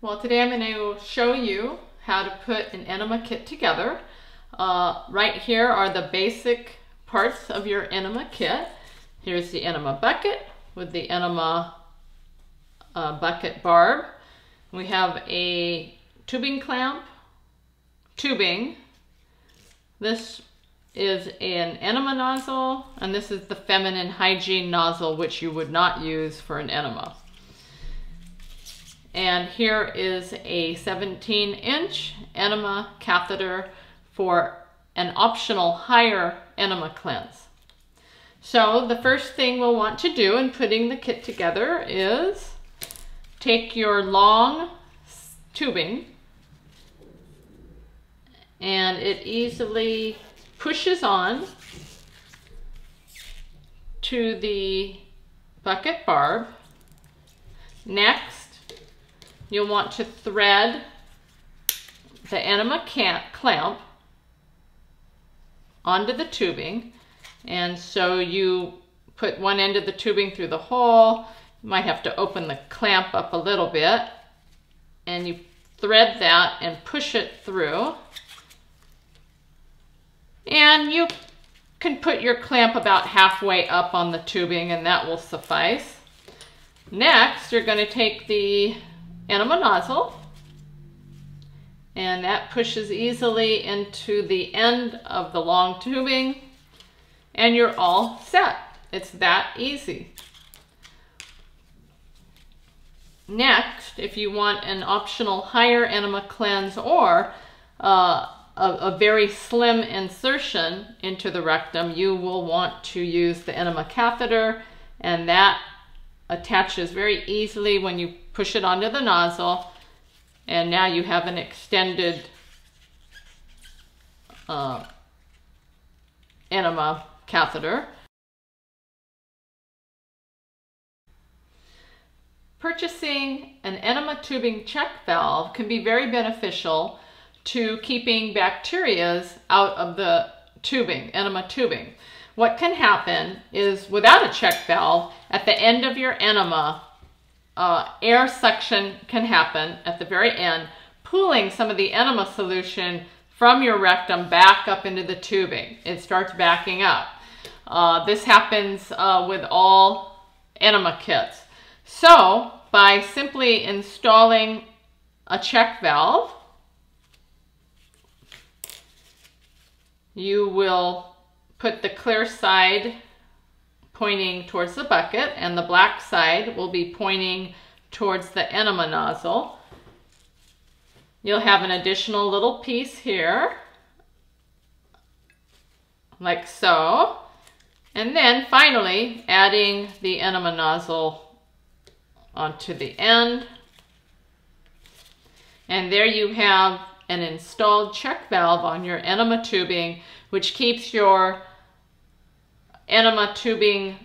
Well, today I'm going to show you how to put an enema kit together. Right here are the basic parts of your enema kit. Here's the enema bucket with the enema bucket barb. We have a tubing clamp, tubing. This is an enema nozzle, and this is the feminine hygiene nozzle, which you would not use for an enema. And here is a 17-inch enema catheter for an optional higher enema cleanse. So the first thing we'll want to do in putting the kit together is take your long tubing, and it easily pushes on to the bucket barb. Next, you'll want to thread the enema clamp onto the tubing, and so you put one end of the tubing through the hole. You might have to open the clamp up a little bit, and you thread that and push it through, and you can put your clamp about halfway up on the tubing, and that will suffice. Next, you're going to take the enema nozzle, and that pushes easily into the end of the long tubing, and you're all set. It's that easy. Next, if you want an optional higher enema cleanse or a very slim insertion into the rectum, you will want to use the enema catheter, and that attaches very easily when you push it onto the nozzle, and now you have an extended enema catheter. Purchasing an enema tubing check valve can be very beneficial to keeping bacteria out of the tubing, enema tubing. What can happen is, without a check valve, at the end of your enema, air suction can happen at the very end, pulling some of the enema solution from your rectum back up into the tubing. It starts backing up. This happens with all enema kits. So, by simply installing a check valve, you will put the clear side pointing towards the bucket, and the black side will be pointing towards the enema nozzle. You'll have an additional little piece here, like so, and then finally adding the enema nozzle onto the end. And there you have an installed check valve on your enema tubing, which keeps your enema tubing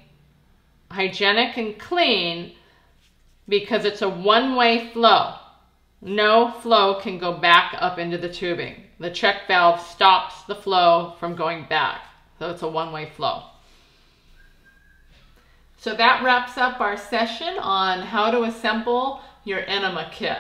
hygienic and clean, because it's a one-way flow. No flow can go back up into the tubing. The check valve stops the flow from going back, so it's a one-way flow. So that wraps up our session on how to assemble your enema kit.